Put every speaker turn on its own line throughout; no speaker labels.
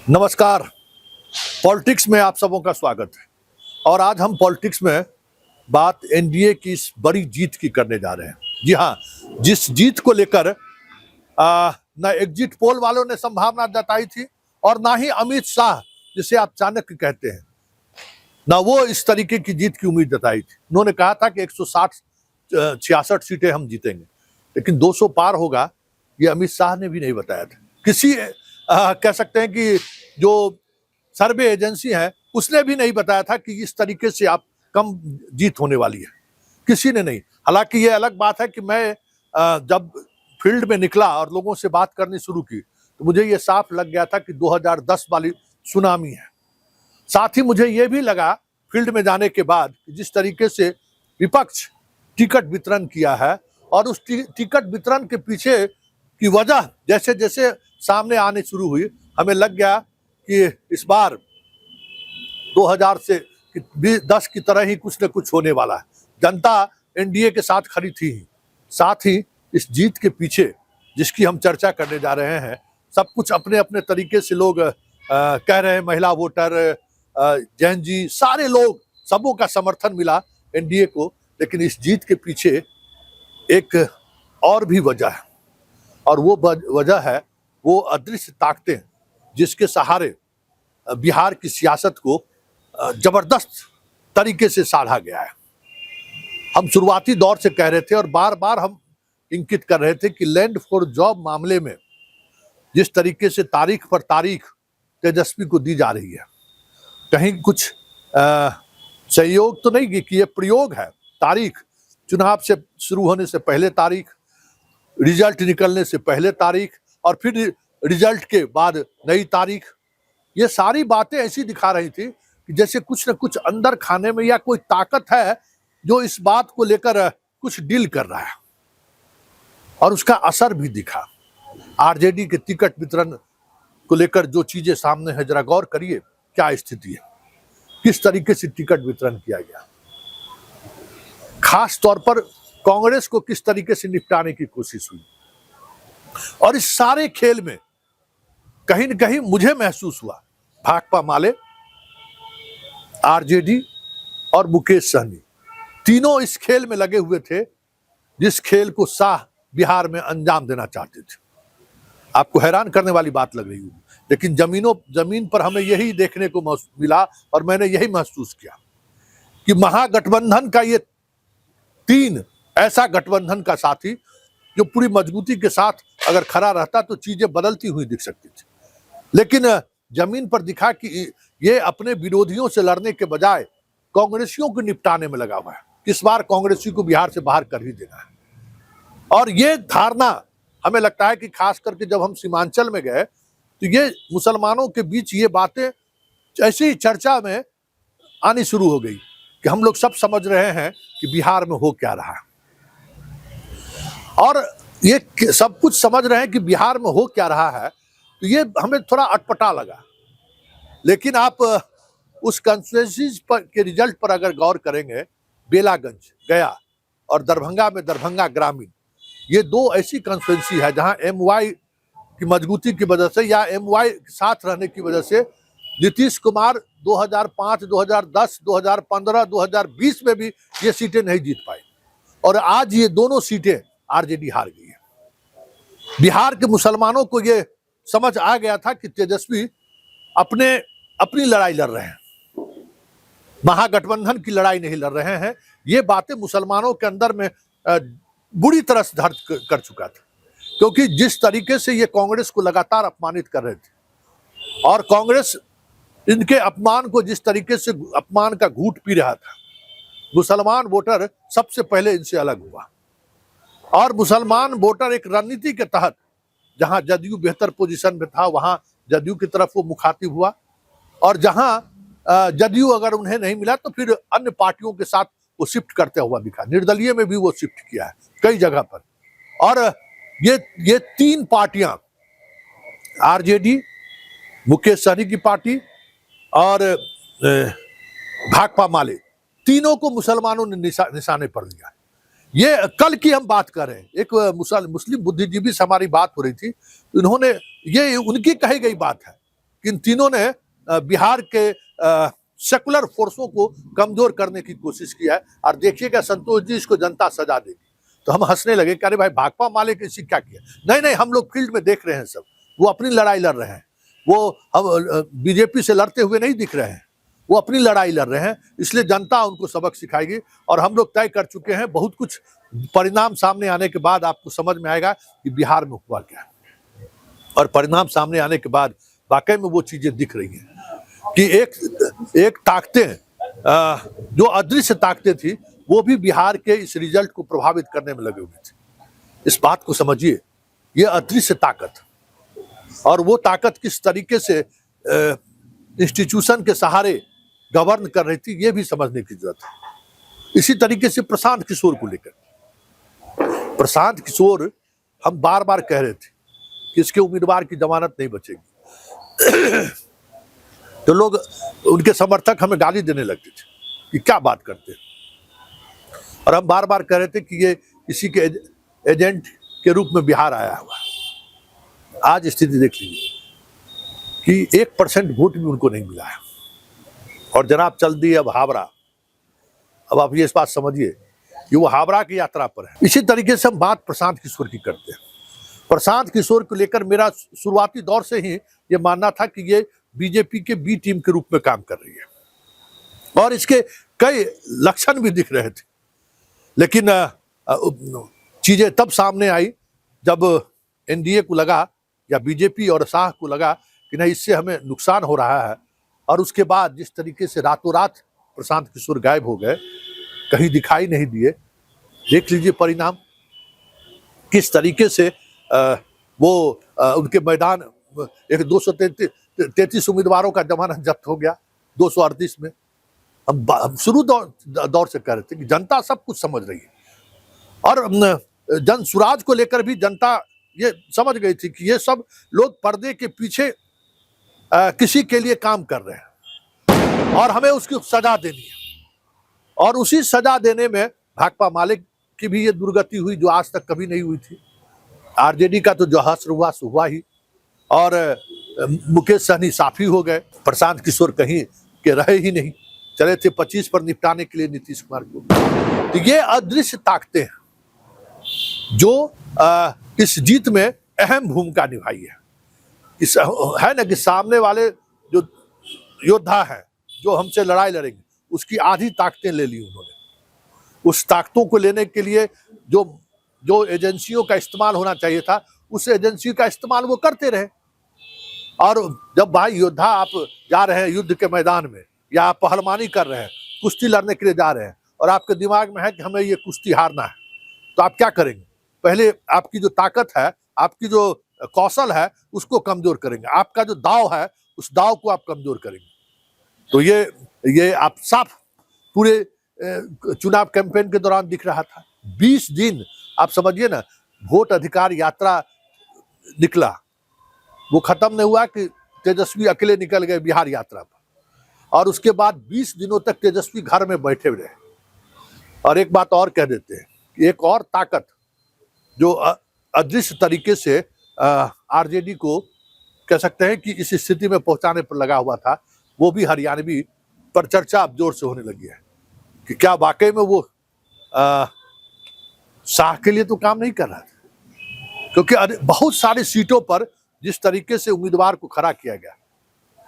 नमस्कार। पॉलिटिक्स में आप सबों का स्वागत है। और आज हम पॉलिटिक्स में बात एनडीए की इस बड़ी जीत की करने जा रहे हैं। जी हाँ, जिस जीत को लेकर न एग्जिट पोल वालों ने संभावना जताई थी और ना ही अमित शाह, जिसे आप चाणक्य कहते हैं, ना वो इस तरीके की जीत की उम्मीद जताई थी। उन्होंने कहा था कि 166 सीटें हम जीतेंगे, लेकिन 200 पार होगा ये अमित शाह ने भी नहीं बताया था। किसी कह सकते हैं कि जो सर्वे एजेंसी है उसने भी नहीं बताया था कि इस तरीके से आप कम जीत होने वाली है, किसी ने नहीं। हालांकि ये अलग बात है कि मैं जब फील्ड में निकला और लोगों से बात करनी शुरू की तो मुझे ये साफ लग गया था कि 2010 वाली सुनामी है। साथ ही मुझे ये भी लगा फील्ड में जाने के बाद कि जिस तरीके से विपक्ष टिकट वितरण किया है और उस टिकट वितरण के पीछे की वजह जैसे जैसे सामने आने शुरू हुई, हमें लग गया कि इस बार 2010 की तरह ही कुछ न कुछ होने वाला है। जनता एनडीए के साथ खड़ी थी ही। साथ ही इस जीत के पीछे जिसकी हम चर्चा करने जा रहे हैं, सब कुछ अपने अपने तरीके से लोग कह रहे हैं। महिला वोटर, जैन जी, सारे लोग, सबों का समर्थन मिला एनडीए को। लेकिन इस जीत के पीछे एक और भी वजह है, और वो वजह है वो अदृश्य ताकतें जिसके सहारे बिहार की सियासत को जबरदस्त तरीके से साधा गया है। हम शुरुआती दौर से कह रहे थे और बार बार हम इंकित कर रहे थे कि लैंड फॉर जॉब मामले में जिस तरीके से तारीख पर तारीख तेजस्वी को दी जा रही है, कहीं कुछ सहयोग तो नहीं कि ये प्रयोग है। तारीख चुनाव से शुरू होने से पहले तारीख, रिजल्ट निकलने से पहले तारीख, और फिर रिजल्ट के बाद नई तारीख। ये सारी बातें ऐसी दिखा रही थी कि जैसे कुछ न कुछ अंदर खाने में या कोई ताकत है जो इस बात को लेकर कुछ डील कर रहा है, और उसका असर भी दिखा। आरजेडी के टिकट वितरण को लेकर जो चीजें सामने है, जरा गौर करिए क्या स्थिति है, किस तरीके से टिकट वितरण किया गया। खास तौर पर कांग्रेस को किस तरीके से निपटाने की कोशिश हुई। और इस सारे खेल में कहीं न कहीं मुझे महसूस हुआ भाकपा माले, आरजेडी और मुकेश सहनी तीनों इस खेल में लगे हुए थे, जिस खेल को शाह बिहार में अंजाम देना चाहते थे। आपको हैरान करने वाली बात लग रही होगी, लेकिन जमीन पर हमें यही देखने को मिला और मैंने यही महसूस किया कि महागठबंधन का ये तीन ऐसा गठबंधन का साथी जो पूरी मजबूती के साथ अगर खड़ा रहता तो चीजें बदलती हुई दिख सकती थी। लेकिन जमीन पर दिखा कि ये अपने विरोधियों से लड़ने के बजाय कांग्रेसियों को निपटाने में लगा हुआ है। इस बार कांग्रेसी को बिहार से बाहर कर ही देना है। और ये धारणा हमें लगता है कि खास करके जब हम सीमांचल में गए तो ये मुसलमानों के बीच ये बातें ऐसी चर्चा में आनी शुरू हो गई कि हम लोग सब समझ रहे हैं कि बिहार में हो क्या रहा है, और ये सब कुछ समझ रहे हैं कि बिहार में हो क्या रहा है, तो ये हमें थोड़ा अटपटा लगा। लेकिन आप उस कॉन्स्टिट्यूएंसीज पर के रिजल्ट पर अगर गौर करेंगे, बेलागंज, गया और दरभंगा में दरभंगा ग्रामीण, ये दो ऐसी कॉन्स्टिट्यूएंसी है जहां एमवाई की मजबूती की वजह से या एमवाई के साथ रहने की वजह से नीतीश कुमार 2005, 2010, 2015, 2020 में भी ये सीटें नहीं जीत पाई, और आज ये दोनों सीटें आरजेडी हार गई है। बिहार के मुसलमानों को ये समझ आ गया था कि तेजस्वी अपनी लड़ाई लड़ रहे हैं, महागठबंधन की लड़ाई नहीं लड़ रहे हैं। ये बातें मुसलमानों के अंदर में बुरी तरह से दर्ज कर चुका था, क्योंकि जिस तरीके से ये कांग्रेस को लगातार अपमानित कर रहे थे और कांग्रेस इनके अपमान को जिस तरीके से अपमान का घूंट पी रहा था, मुसलमान वोटर सबसे पहले इनसे अलग हुआ। और मुसलमान वोटर एक रणनीति के तहत, जहां जदयू बेहतर पोजीशन में था वहां जदयू की तरफ वो मुखातिब हुआ, और जहां जदयू अगर उन्हें नहीं मिला तो फिर अन्य पार्टियों के साथ वो शिफ्ट करते हुआ दिखा। निर्दलीय में भी वो शिफ्ट किया है कई जगह पर। और ये तीन पार्टियां, आरजेडी, मुकेश सहनी की पार्टी और भाकपा माले, तीनों को मुसलमानों ने निशाने पर लिया। ये कल की हम बात कर रहे हैं, एक मुस्लिम बुद्धिजीवी से हमारी बात हो रही थी, उन्होंने, ये उनकी कही गई बात है कि इन तीनों ने बिहार के सेकुलर फोर्सों को कमजोर करने की कोशिश की है। और देखिएगा संतोष जी, इसको जनता सजा देगी। तो हम हंसने लगे कि अरे भाई भाकपा माले के इसी क्या किया। नहीं नहीं, हम लोग फील्ड में देख रहे हैं, सब वो अपनी लड़ाई लड़ रहे हैं। वो हम बीजेपी से लड़ते हुए नहीं दिख रहे हैं, वो अपनी लड़ाई लड़ रहे हैं। इसलिए जनता उनको सबक सिखाएगी। और हम लोग तय कर चुके हैं, बहुत कुछ परिणाम सामने आने के बाद आपको समझ में आएगा कि बिहार में हुआ क्या है। और परिणाम सामने आने के बाद वाकई में वो चीजें दिख रही हैं कि एक ताकतें जो अदृश्य ताकतें थी, वो भी बिहार के इस रिजल्ट को प्रभावित करने में लगे हुए थे। इस बात को समझिए, ये अदृश्य ताकत, और वो ताकत किस तरीके से इंस्टीट्यूशन के सहारे गवर्न कर रही थी, ये भी समझने की जरूरत है। इसी तरीके से प्रशांत किशोर को लेकर, प्रशांत किशोर, हम बार बार कह रहे थे कि इसके उम्मीदवार की जमानत नहीं बचेगी। तो लोग, उनके समर्थक हमें गाली देने लगते थे कि क्या बात करते हैं। और हम बार बार कह रहे थे कि ये किसी के एजेंट के रूप में बिहार आया हुआ। आज स्थिति देख लीजिए कि 1% वोट भी उनको नहीं मिला है। और जनाब चल दी अब हावड़ा। अब आप ये इस बात समझिए कि वो हावड़ा की यात्रा पर है। इसी तरीके से हम बात प्रशांत किशोर की करते हैं। प्रशांत किशोर को लेकर मेरा शुरुआती दौर से ही ये मानना था कि ये बीजेपी के बी टीम के रूप में काम कर रही है, और इसके कई लक्षण भी दिख रहे थे। लेकिन चीजें तब सामने आई जब एनडीए को लगा, या बीजेपी और शाह को लगा कि नहीं, इससे हमें नुकसान हो रहा है। और उसके बाद जिस तरीके से रातों रात प्रशांत किशोर गायब हो गए, कहीं दिखाई नहीं दिए। देख लीजिए परिणाम, किस तरीके से उनके मैदान, एक 233 उम्मीदवारों का जमानत जब्त हो गया 238 में। हम शुरू दौर से कह रहे थे कि जनता सब कुछ समझ रही है। और जन सुराज को लेकर भी जनता ये समझ गई थी कि ये सब लोग पर्दे के पीछे किसी के लिए काम कर रहे हैं, और हमें उसकी सजा देनी है। और उसी सजा देने में भाकपा माले की भी ये दुर्गति हुई जो आज तक कभी नहीं हुई थी। आरजेडी का तो जो हश्र हुआ सो हुआ ही, और मुकेश सहनी साफी हो गए। प्रशांत किशोर कहीं के रहे ही नहीं, चले थे 25 पर निपटाने के लिए नीतीश कुमार को। तो ये अदृश्य ताकतें हैं जो इस जीत में अहम भूमिका निभाई है। इस है ना कि सामने वाले जो योद्धा हैं जो हमसे लड़ाई लड़ेंगे, उसकी आधी ताकतें ले ली उन्होंने। उस ताकतों को लेने के लिए जो एजेंसियों का इस्तेमाल होना चाहिए था, उस एजेंसी का इस्तेमाल वो करते रहे। और जब भाई योद्धा आप जा रहे हैं युद्ध के मैदान में, या आप पहलवानी कर रहे हैं, कुश्ती लड़ने के लिए जा रहे हैं, और आपके दिमाग में है कि हमें ये कुश्ती हारना है, तो आप क्या करेंगे? पहले आपकी जो ताकत है, आपकी जो कौशल है, उसको कमजोर करेंगे। आपका जो दाव है, उस दाव को आप कमजोर करेंगे। तो ये आप साफ पूरे चुनाव कैंपेन के दौरान दिख रहा था। 20 दिन आप समझिए ना, वोट अधिकार यात्रा निकला, वो खत्म नहीं हुआ कि तेजस्वी अकेले निकल गए बिहार यात्रा पर, और उसके बाद 20 दिनों तक तेजस्वी घर में बैठे रहे। और एक बात और कह देते हैं कि एक और ताकत जो अदृश्य तरीके से आरजेडी को कह सकते हैं कि इस स्थिति में पहुंचाने पर लगा हुआ था, वो भी हरियाणवी पर चर्चा अब जोर से होने लगी है कि क्या वाकई में वो शाह के लिए तो काम नहीं कर रहा था। क्योंकि बहुत सारी सीटों पर जिस तरीके से उम्मीदवार को खड़ा किया गया,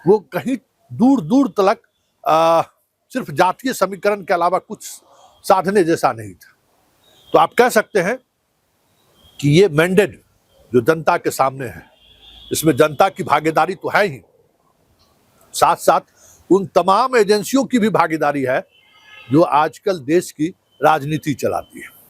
वो कहीं दूर दूर तक सिर्फ जातीय समीकरण के अलावा कुछ साधने जैसा नहीं था। तो आप कह सकते हैं कि ये मैंडेट जो जनता के सामने है, इसमें जनता की भागीदारी तो है ही, साथ साथ उन तमाम एजेंसियों की भी भागीदारी है जो आजकल देश की राजनीति चलाती है।